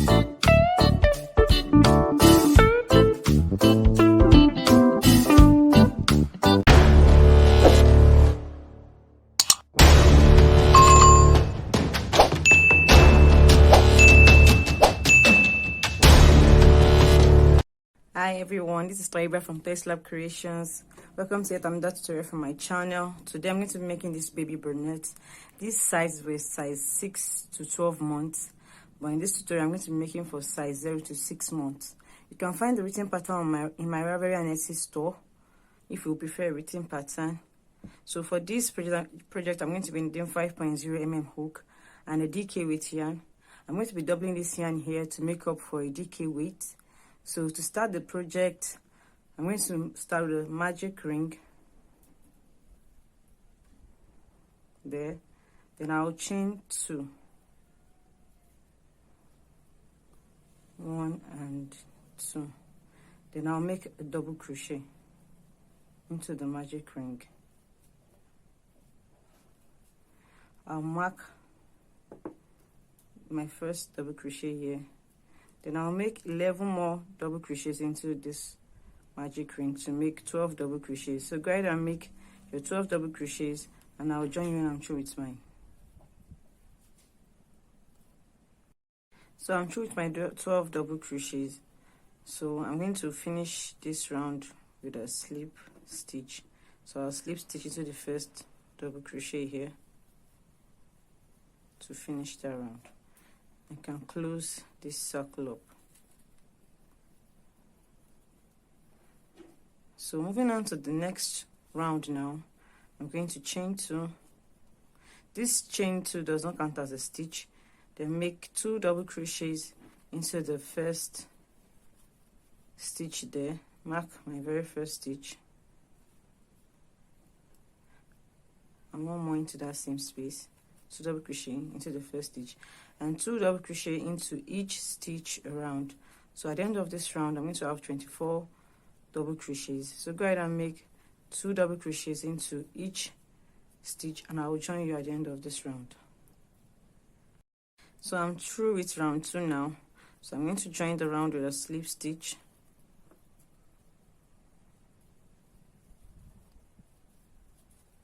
Hi everyone, this is Toyslab from Toyslab Creations. Welcome to yet another tutorial from my channel. Today I'm going to be making this baby bonnet. This size was size 6 to 12 months, but in this tutorial I'm going to be making for size 0 to 6 months. You can find the written pattern in my Ravelry and Etsy store if you prefer a written pattern. So for this project I'm going to be needing 5.0 hook and a DK weight yarn. I'm going to be doubling this yarn here to make up for a DK weight. So to start the project, I'm going to start with a magic ring there, then I'll chain 2, 1 and 2, then I'll make a double crochet into the magic ring. I'll mark my first double crochet here. Then I'll make 11 more double crochets into this magic ring to make 12 double crochets. So go ahead and make your 12 double crochets and I'll join you when I'm through with mine. So I'm through with my 12 double crochets. So I'm going to finish this round with a slip stitch. So I'll slip stitch into the first double crochet here to finish that round. I can close this circle up. So moving on to the next round now, I'm going to chain 2. This chain 2 does not count as a stitch. Then make 2 double crochets into the first stitch there. Mark my very first stitch. And 1 more into that same space. 2 double crochet into the first stitch and 2 double crochet into each stitch around. So at the end of this round I'm going to have 24 double crochets. So go ahead and make 2 double crochets into each stitch and I will join you at the end of this round. So I'm through with round 2 now, so I'm going to join the round with a slip stitch.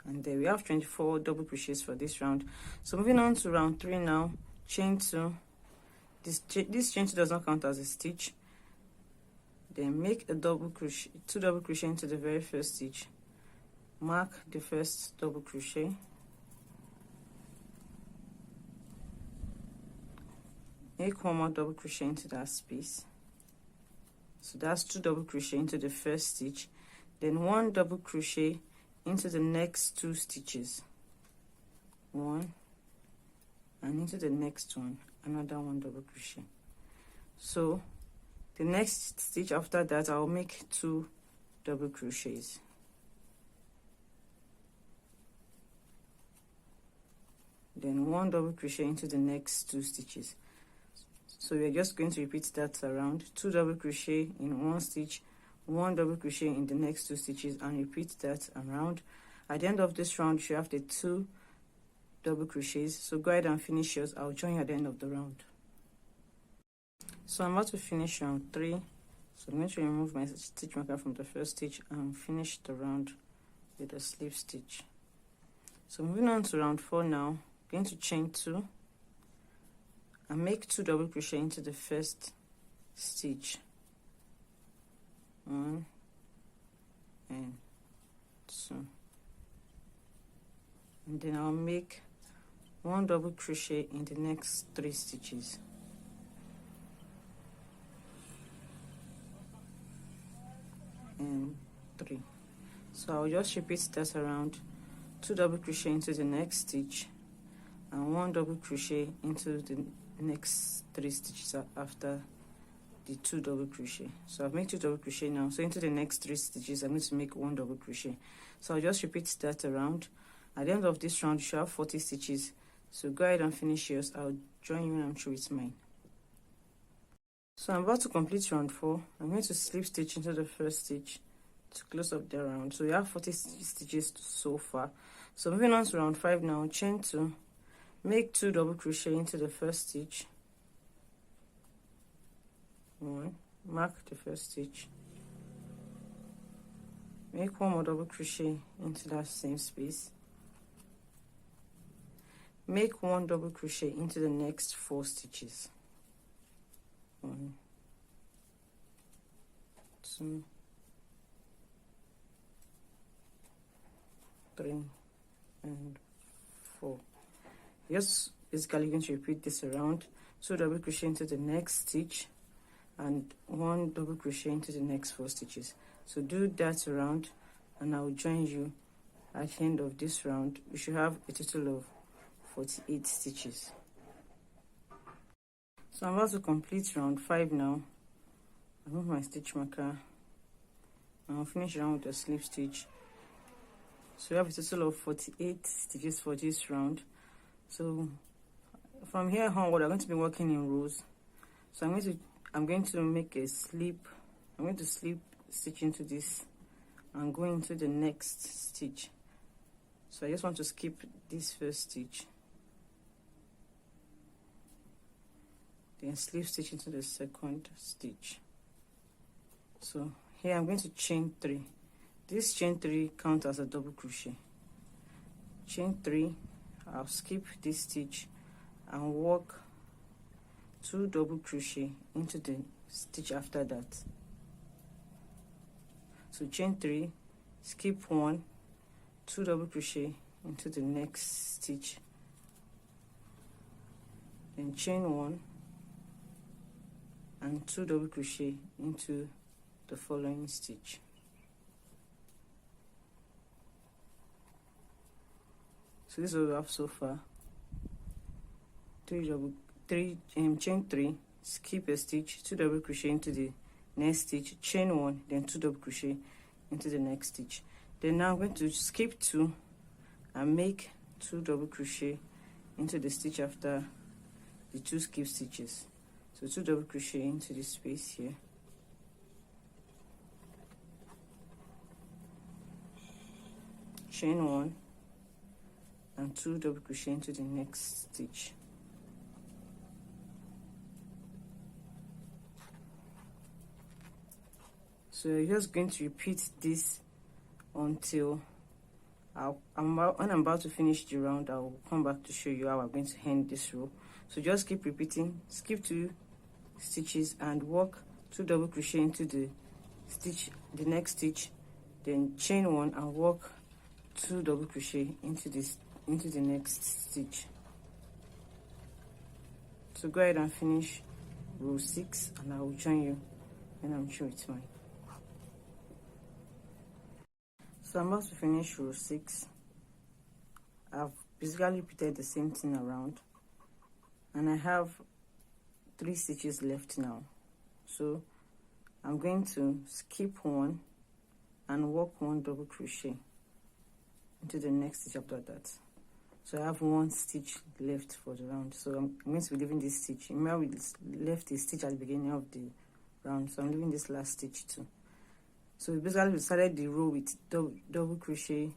And there we have 24 double crochets for this round. So moving on to round 3 now, chain 2. This chain 2 does not count as a stitch. Then make a double crochet, 2 double crochet into the very first stitch. Mark the first double crochet. Make 1 more double crochet into that space. So that's 2 double crochet into the first stitch. Then 1 double crochet into the next 2 stitches, 1, and into the next one another 1 double crochet. So the next stitch after that I'll make 2 double crochets. Then 1 double crochet into the next 2 stitches. So we're just going to repeat that around. 2 double crochet in 1 stitch, 1 double crochet in the next 2 stitches, and repeat that around. At the end of this round you should have the 2 double crochets. So go ahead and finish yours. I'll join you at the end of the round. So I'm about to finish round 3, so I'm going to remove my stitch marker from the first stitch and finish the round with a slip stitch. So moving on to round 4 now, I'm going to chain 2 and make 2 double crochet into the first stitch, 1 and 2, and then I'll make 1 double crochet in the next 3 stitches, and 3. So I'll just repeat that around. 2 double crochet into the next stitch and 1 double crochet into the next 3 stitches after the 2 double crochet. So I've made 2 double crochet now, so into the next 3 stitches I'm going to make 1 double crochet. So I'll just repeat that around. At the end of this round you should have 40 stitches. So go ahead and finish yours. I'll join you when I'm through with mine. So I'm about to complete round 4. I'm going to slip stitch into the first stitch to close up the round. So you have 40 stitches so far. So moving on to round 5 now, chain 2, make 2 double crochet into the first stitch, 1, mark the first stitch, make 1 more double crochet into that same space, make 1 double crochet into the next 4 stitches, 1, 2, 3, and 4. Just basically going to repeat this around, 2 double crochet into the next stitch and 1 double crochet into the next 4 stitches. So do that around, and I will join you at the end of this round. You should have a total of 48 stitches. So I'm about to complete round 5 now. I move my stitch marker and I'll finish around with a slip stitch. So we have a total of 48 stitches for this round. So from here on, we're going to be working in rows. So I'm going to make a slip. I'm going to slip stitch into this and go into the next stitch. So I just want to skip this first stitch, then slip stitch into the second stitch. So here I'm going to chain 3. This chain 3 counts as a double crochet. Chain 3, I'll skip this stitch and work 2 double crochet into the stitch after that. So chain 3, skip 1, 2 double crochet into the next stitch, then chain 1 and 2 double crochet into the following stitch. So this is what we have so far. Chain 3, skip a stitch, 2 double crochet into the next stitch, chain 1, then 2 double crochet into the next stitch. Then now I'm going to skip 2 and make 2 double crochet into the stitch after the 2 skip stitches. So 2 double crochet into this space here, chain 1 and 2 double crochet into the next stitch. So you're just going to repeat this until when I'm about to finish the round. I'll come back to show you how I'm going to end this row. So just keep repeating, skip 2 stitches and work 2 double crochet into the next stitch, then chain 1 and work 2 double crochet into the next stitch. So go ahead and finish row 6 and I will join you when I'm sure it's mine. So I'm about to finish row 6. I've basically repeated the same thing around and I have 3 stitches left now. So I'm going to skip 1 and work 1 double crochet into the next stitch after that. So I have 1 stitch left for the round. So I'm going to be leaving this stitch. Remember we left a stitch at the beginning of the round, so I'm leaving this last stitch too. So basically we started the row with double crochet,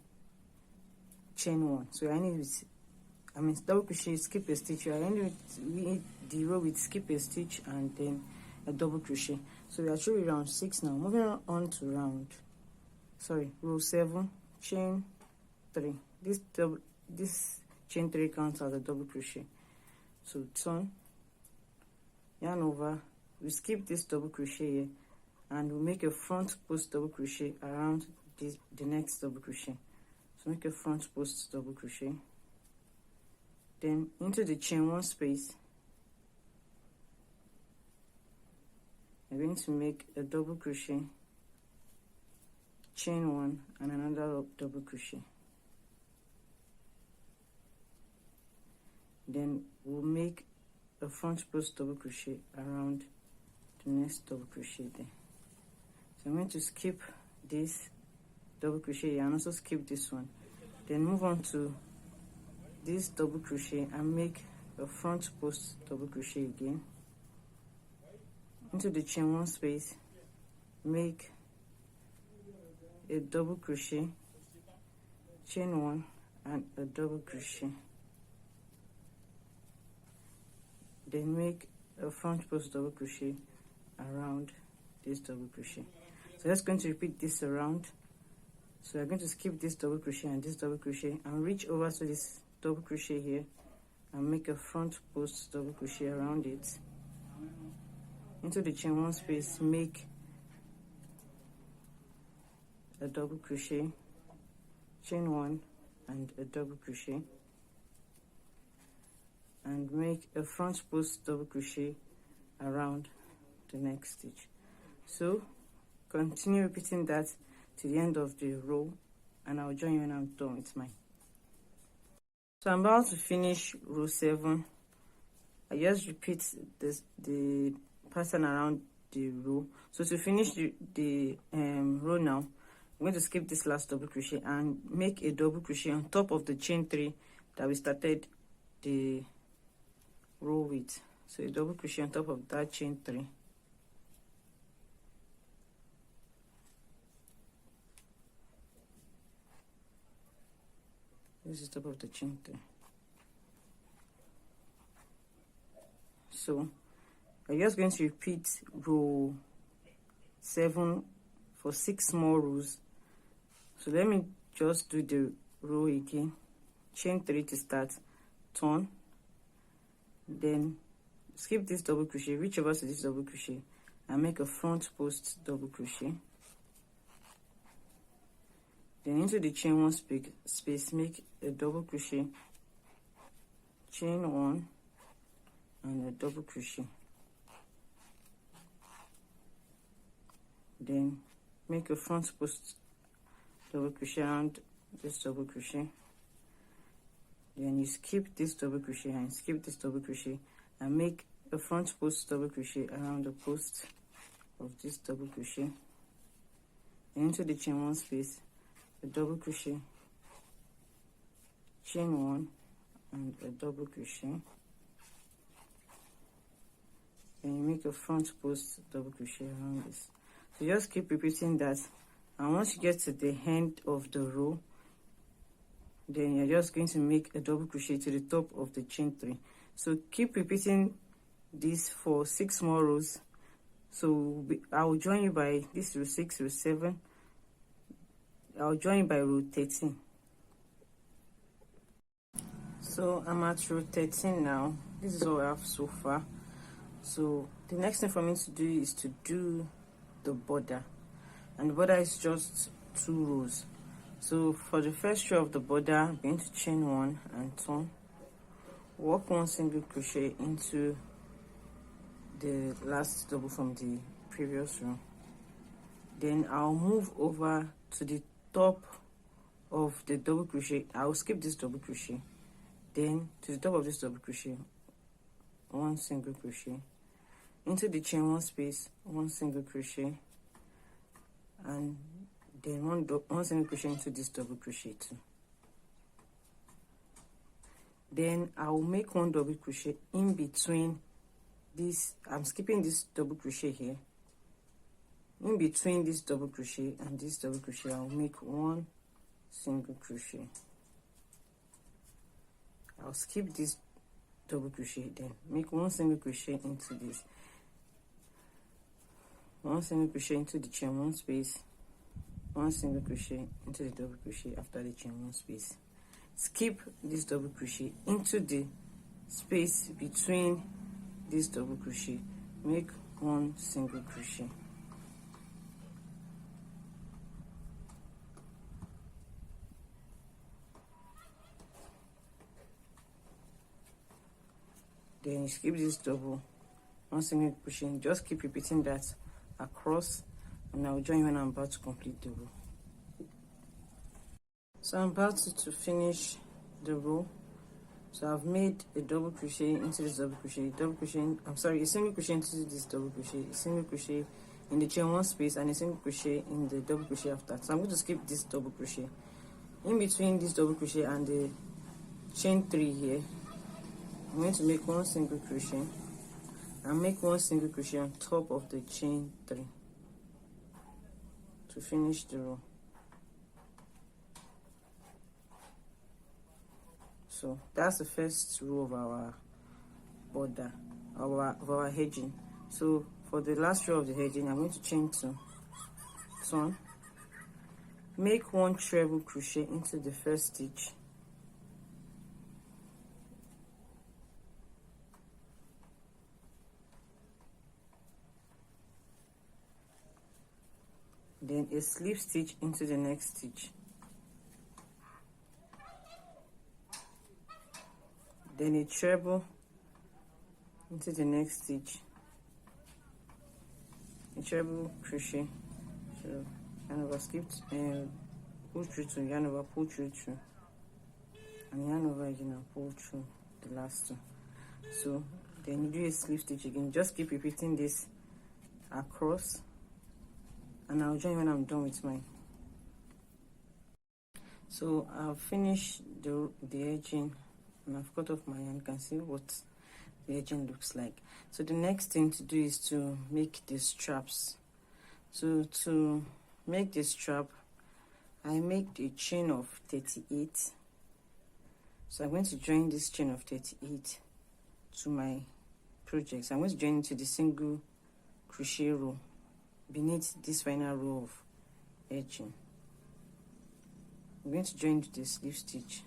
chain 1. So I need double crochet, skip a stitch. I end the row with skip a stitch and then a double crochet. So we are actually round 6 now. Moving on to row 7, chain 3. This chain 3 counts as a double crochet. So turn, yarn over, we skip this double crochet here and we make a front post double crochet around the next double crochet. So make a front post double crochet, then into the chain 1 space I'm going to make a double crochet, chain 1 and another double crochet. Then we'll make a front post double crochet around the next double crochet there. So I'm going to skip this double crochet and also skip this one, then move on to this double crochet and make a front post double crochet again, into the chain 1 space, make a double crochet, chain 1 and a double crochet, then make a front post double crochet around this double crochet. So that's going to repeat this around. So we're going to skip this double crochet and this double crochet and reach over to this double crochet here and make a front post double crochet around it. Into the chain 1 space, make a double crochet, chain 1 and a double crochet, and make a front post double crochet around the next stitch. So continue repeating that to the end of the row, and I'll join you when I'm done with mine. So I'm about to finish row 7. I just repeat the pattern around the row. So to finish the row now, I'm going to skip this last double crochet and make a double crochet on top of the chain 3 that we started the row with. So a double crochet on top of that chain 3. This is top of the chain 3. So I'm just going to repeat row 7 for 6 more rows. So let me just do the row again. Chain 3 to start, turn, then skip this double crochet, reach over to this double crochet and make a front post double crochet. Then into the chain 1 space, make a double crochet, chain 1 and a double crochet. Then make a front post double crochet around this double crochet. Then you skip this double crochet and skip this double crochet and make a front post double crochet around the post of this double crochet. And into the chain 1 space, a double crochet, chain 1 and a double crochet. Then you make a front post double crochet around this. So just keep repeating that, and once you get to the end of the row, then you're just going to make a double crochet to the top of the chain 3. So keep repeating this for 6 more rows. So I'll join you by this row 6, row 7. I'll join you by row 13. So I'm at row 13 now. This is all I have so far. So the next thing for me to do is to do the border, and the border is just 2 rows. So for the first row of the border, I'm going to chain 1 and turn, work 1 single crochet into the last double from the previous row. Then I'll move over to the top of the double crochet. I'll skip this double crochet, then to the top of this double crochet, 1 single crochet, into the chain 1 space, 1 single crochet, and then one single crochet into this double crochet too. Then I will make 1 double crochet in between this. I'm skipping this double crochet here. In between this double crochet and this double crochet, I'll make 1 single crochet. I'll skip this double crochet, then make 1 single crochet into this, 1 single crochet into the chain 1 space, 1 single crochet into the double crochet after the chain 1 space. Skip this double crochet into the space between this double crochet, make 1 single crochet. Then you skip this double, 1 single crochet, just keep repeating that across, and I'll join you when I'm about to complete the row. So I'm about to finish the row. So I've made a double crochet into this double crochet, a single crochet into this double crochet, a single crochet in the chain 1 space, and a single crochet in the double crochet after. So I'm going to skip this double crochet. In between this double crochet and the chain 3 here, I'm going to make 1 single crochet and make 1 single crochet on top of the chain 3 to finish the row. So that's the first row of our border, of our edging. So for the last row of the edging, I'm going to chain 2, turn, make 1 treble crochet into the first stitch, then a slip stitch into the next stitch, then a treble into the next stitch, a treble crochet, so yarn over, skip and pull through to yarn over, pull through to, and yarn over again and pull through the last 2. So then you do a slip stitch again. Just keep repeating this across, and I'll join when I'm done with mine. So I've finished the edging, and I've cut off my yarn. You can see what the edging looks like. So the next thing to do is to make the straps. So to make the strap, I make a chain of 38. So I'm going to join this chain of 38 to my project. So I'm going to join into the single crochet row beneath this final row of edging. I'm going to join to the slip stitch.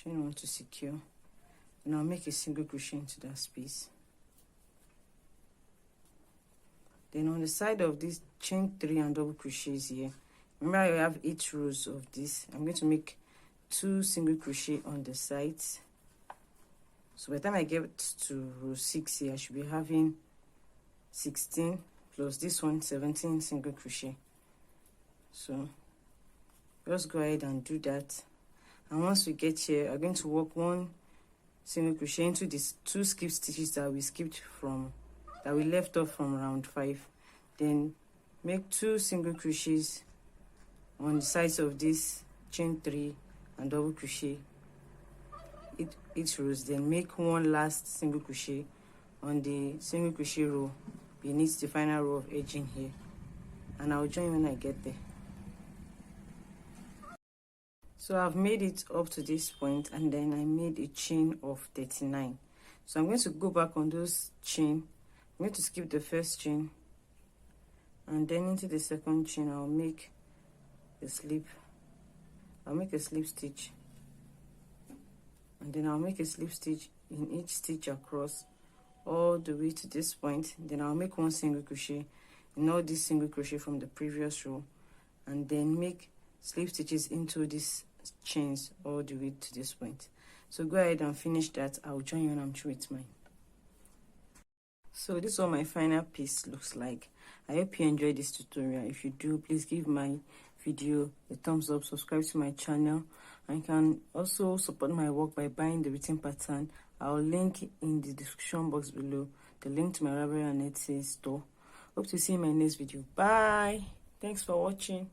Chain 1 to secure. Now make a single crochet into that space. Then on the side of this, chain 3 and double crochets here. Remember, I have 8 rows of this. I'm going to make 2 single crochet on the sides. So by the time I get to row 6 here, I should be having 16 plus this one, 17 single crochet. So just go ahead and do that. And once we get here, I'm going to work 1 single crochet into these 2 skip stitches that we skipped from, that we left off from round 5. Then make 2 single crochets on the sides of this chain 3 and double crochet each rows. Then make 1 last single crochet on the single crochet row beneath the final row of edging here, and I'll join when I get there. So I've made it up to this point, and then I made a chain of 39. So I'm going to go back on those chain. I'm going to skip the first chain, and then into the second chain I'll make a slip. I'll make a slip stitch, and then I'll make a slip stitch in each stitch across all the way to this point. Then I'll make 1 single crochet in all these single crochet from the previous row, and then make slip stitches into these chains all the way to this point. So go ahead and finish that. I'll join you when I'm through with mine. So this is what my final piece looks like. I hope you enjoyed this tutorial. If you do, please give my video a thumbs up, subscribe to my channel, and you can also support my work by buying the written pattern. I'll link in the description box below the link to my Ravelry and Etsy store. Hope to see you in my next video. Bye. Thanks for watching.